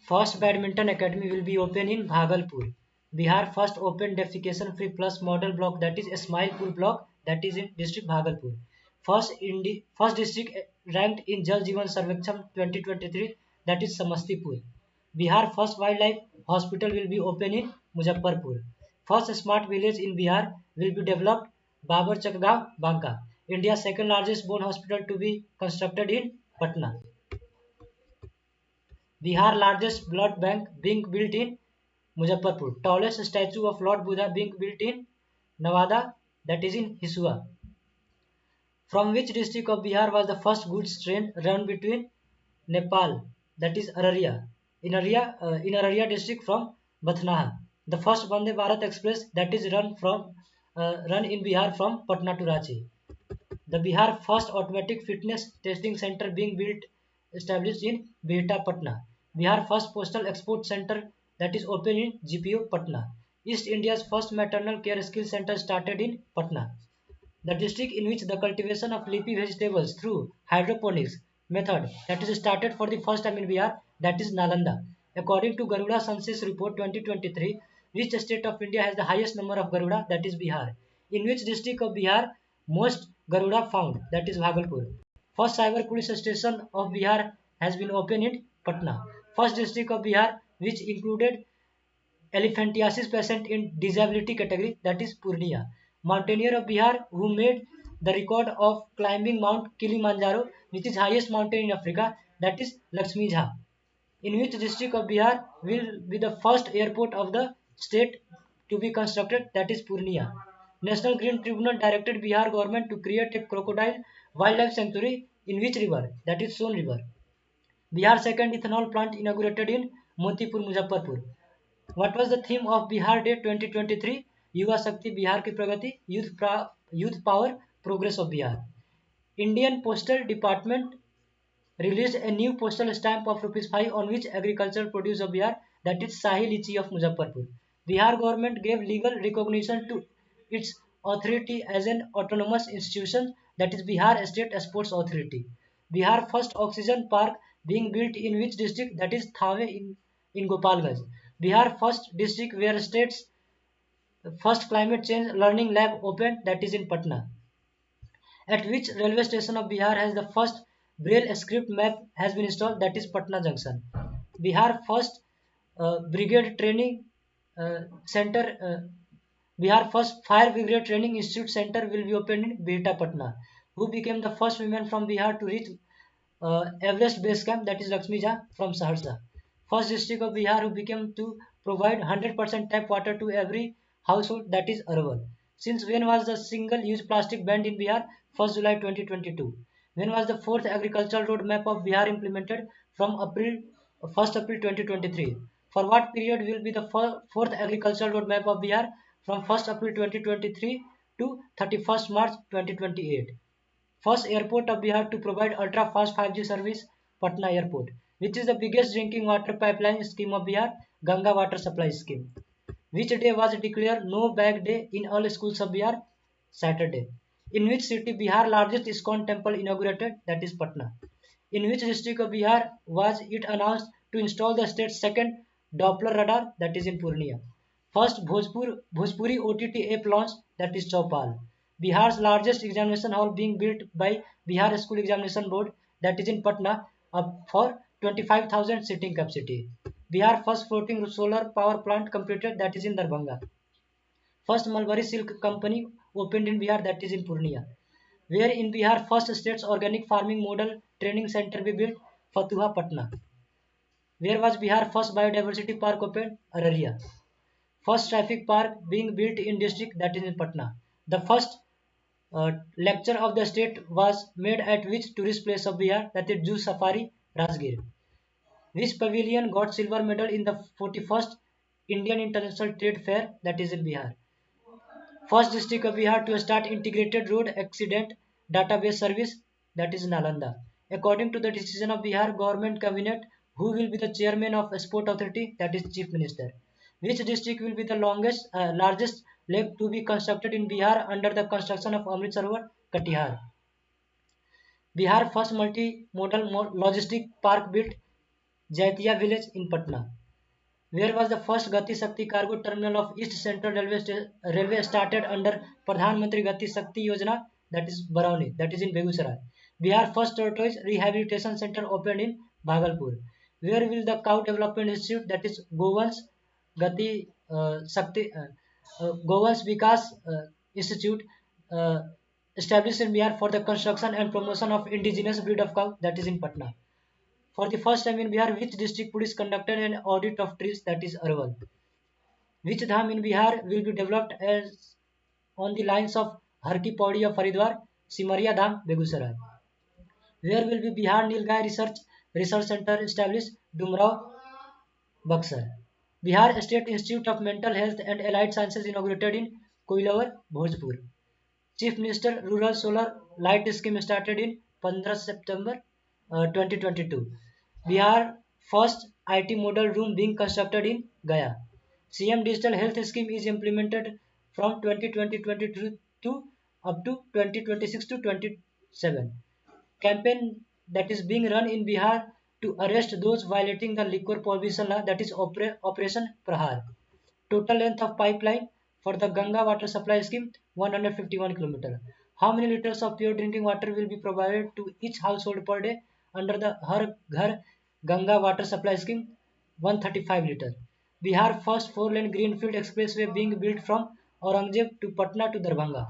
First badminton academy will be open in Bhagalpur. Bihar first open defecation free plus model block, that is Ismailpur block, that is in district Bhagalpur. First district ranked in Jal Jeevan Sarveksham 2023, that is Samastipur. Bihar first wildlife hospital will be open in Muzaffarpur. First smart village in Bihar will be developed Babar Chakgaon, Banka. India's second largest bone hospital to be constructed in Patna. Bihar largest blood bank being built in Muzaffarpur. Tallest statue of Lord Buddha being built in Nevada, that is in Hisua. From which district of Bihar was the first goods train run between Nepal, that is Araria, in Araria district from Bathnaha. The first Vande Bharat Express that is run in Bihar from Patna to Ranchi. The Bihar first automatic fitness testing center being built established in Bihta, Patna. Bihar first postal export center that is open in GPO, Patna. East India's first maternal care skill center started in Patna. The district in which the cultivation of leafy vegetables through hydroponics method that is started for the first time in Bihar, that is Nalanda. According to Garuda Census Report 2023, which state of India has the highest number of Garuda, that is Bihar. In which district of Bihar most Garuda found, that is Bhagalpur. First cyber police station of Bihar has been opened in Patna. First district of Bihar which included elephantiasis patient in disability category, that is Purnia. Mountaineer of Bihar who made the record of climbing Mount Kilimanjaro, which is highest mountain in Africa, that is Lakshmi Jha. In which district of Bihar will be the first airport of the state to be constructed, that is Purnia. National Green Tribunal directed Bihar government to create a crocodile wildlife sanctuary in which river, that is Son river. Bihar second ethanol plant inaugurated in Motipur, Muzaffarpur. What was the theme of Bihar Day 2023? युवा शक्ति बिहार की प्रगति, youth power, progress of Bihar. Indian Postal Department released a new postal stamp of ₹5 on which agricultural produce of Bihar, that is Shahi Lichi of Muzaffarpur. Bihar government gave legal recognition to its authority as an autonomous institution, that is Bihar State Sports Authority. Bihar first oxygen park being built in which district, that is Thave in Gopalganj. Bihar first district where state's first climate change learning lab opened, that is in Patna. At which railway station of Bihar has the first braille script map has been installed, that is Patna Junction. Bihar first brigade training center, Bihar first fire brigade training institute center will be opened in Bihta, Patna. Who became the first woman from Bihar to reach Everest base camp, that is Lakshmi Jha from Saharsa. First district of Bihar who became to provide 100% tap water to every household, that is Arwal. Since when was the single-use plastic banned in Bihar? 1st July 2022. When was the fourth agricultural roadmap of Bihar implemented? From 1st April 2023. For what period will be the fourth agricultural roadmap of Bihar? From 1st April 2023 to 31st March 2028. First airport of Bihar to provide ultra-fast 5G service, Patna Airport. Which is the biggest drinking water pipeline scheme of Bihar? Ganga Water Supply Scheme. Which day was declared no bag day in all schools of Bihar? Saturday. In which city Bihar largest ISKCON temple inaugurated? That is Patna. In which district of Bihar was it announced to install the state's second Doppler radar? That is in Purnia. First Bhojpuri OTT app launch, that is Chaupal. Bihar's largest examination hall being built by Bihar School Examination Board, that is in Patna, for 25,000 seating capacity. Bihar first floating solar power plant completed, that is in Darbhanga. First Mulberry Silk Company opened in Bihar, that is in Purnia. Where in Bihar first state's organic farming model training center be built? Fatuha, Patna. Where was Bihar first biodiversity park opened? Araria. First traffic park being built in district, that is in Patna. The first lecture of the state was made at which tourist place of Bihar, that is Zoo Safari, Rajgir. Which pavilion got silver medal in the 41st Indian International Trade Fair, that is in Bihar. First district of Bihar to start integrated road accident database service, that is Nalanda. According to the decision of Bihar government cabinet, who will be the chairman of Sport Authority, that is Chief Minister. Which district will be the largest lake to be constructed in Bihar under the construction of Amrit Sarovar? Katihar. Bihar first multimodal logistic park built, Jaitiya village in Patna. Where was the first Gati Shakti cargo terminal of East Central Railway started under Pradhan Mantri Gati Shakti Yojana, that is Barauni, that is in Begusarai. Bihar first tortoise rehabilitation center opened in Bhagalpur. Where will the cow development institute, that is Govans Gati Shakti Govans Vikas Institute, uh, established in Bihar for the construction and promotion of indigenous breed of cow, that is in Patna. For the first time in Bihar, which district police conducted an audit of trees, that is Arwal? Which dham in Bihar will be developed as on the lines of Har Ki Pauri of Haridwar, Simariya Dham, Begusarai? Where will be Bihar Nilgai Research Center established? Dumrao, Buxar. Bihar State Institute of Mental Health and Allied Sciences inaugurated in Koilawar, Bhojpur. Chief Minister Rural Solar Light Scheme started in 15 September 2022. Bihar first IT model room being constructed in Gaya. CM Digital Health Scheme is implemented from 2020-22 to up to 2026 to 27. Campaign that is being run in Bihar to arrest those violating the liquor prohibition law, that is Operation Prahar. Total length of pipeline for the Ganga water supply scheme 151 km. How many liters of pure drinking water will be provided to each household per day under the Har Ghar Ganga water supply scheme? 135 liter. Bihar first four-lane greenfield expressway being built from Aurangzeb to Patna to Darbhanga.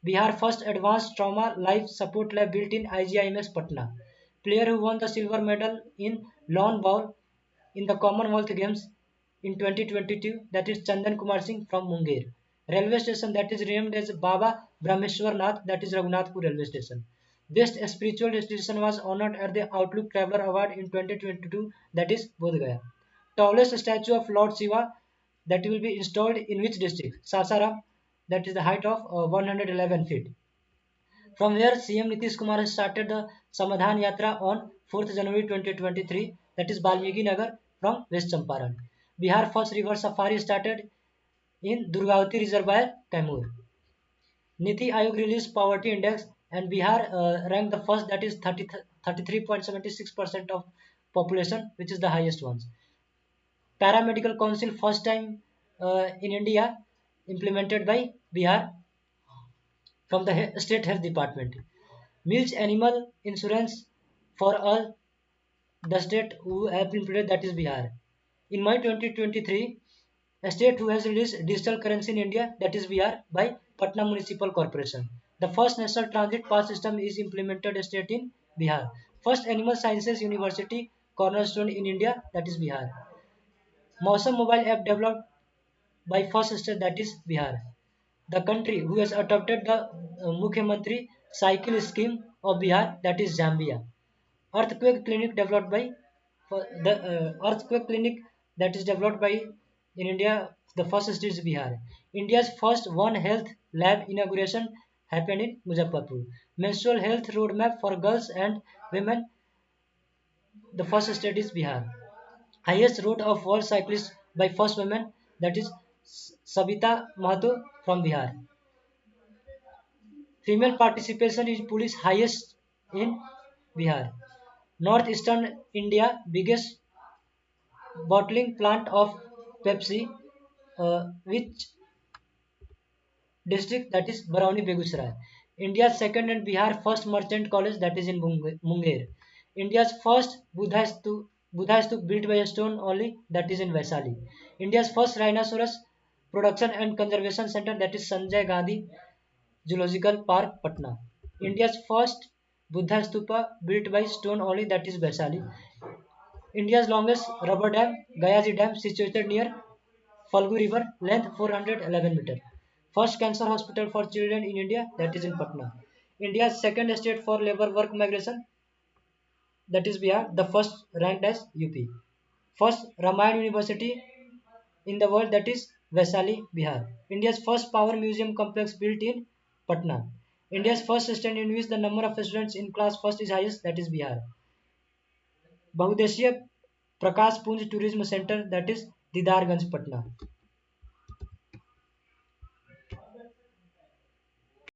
Bihar first advanced trauma life support lab built in IGIMS Patna. Player who won the silver medal in lawn ball in the Commonwealth Games in 2022, that is Chandan Kumar Singh from Munger. Railway station that is named as Baba Brahmeshwar Nath, that is Raghunathpur Railway Station. Best spiritual destination was honored at the Outlook Traveller Award in 2022, that is Bodh Gaya. Tallest statue of Lord Shiva that will be installed in which district? Sasaram, that is the height of 111 feet. From where CM Nitish Kumar has started the Samadhan Yatra on 4th January 2023, that is Balmiki Nagar from West Champaran. Bihar first river safari started in Durgavati Reservoir, Kaimur. Niti Aayog released poverty index and Bihar ranked the first, that is 33.76% of population, which is the highest one. Paramedical Council first time in India implemented by Bihar from the State Health Department. Milch animal insurance for all the state who have implemented, that is Bihar. In May 2023, a state who has released digital currency in India, that is Bihar, by Patna Municipal Corporation. The first national transit pass system is implemented state in Bihar. First animal sciences university cornerstone in India, that is Bihar. Mausam mobile app developed by first state, that is Bihar. The country who has adopted the Mukhyamantri cycle scheme of Bihar, that is Zambia. Earthquake clinic developed by the earthquake clinic that is developed by in India, the first state is Bihar. India's first One Health lab inauguration happened in Muzaffarpur. Menstrual health roadmap for girls and women, the first state is Bihar. Highest route of world cyclist by first woman, that is Sabita Mahato from Bihar. Female participation in police highest in Bihar. Northeastern India biggest bottling plant of Pepsi, which district, that is Barauni Begusarai. India's second and Bihar first merchant college, that is in Munger. India's first Buddha stup built by a stone only, that is in Vaisali. India's first rhinoceros production and conservation center, that is Sanjay Gandhi Zoological Park, Patna. India's first Buddha stupa built by stone only, that is Vaisali. India's longest rubber dam, Gayaji Dam, situated near Falgu River, length 411 meter. First cancer hospital for children in India, that is in Patna. India's second state for labor work migration, that is Bihar, the first ranked as UP. First Ramayana University in the world, that is Vaisali, Bihar. India's first power museum complex built in Patna. India's first state in which the number of students in class first is highest, that is Bihar. बहुदेशीय प्रकाश पुंज tourism centre, that is Didarganj, Patna.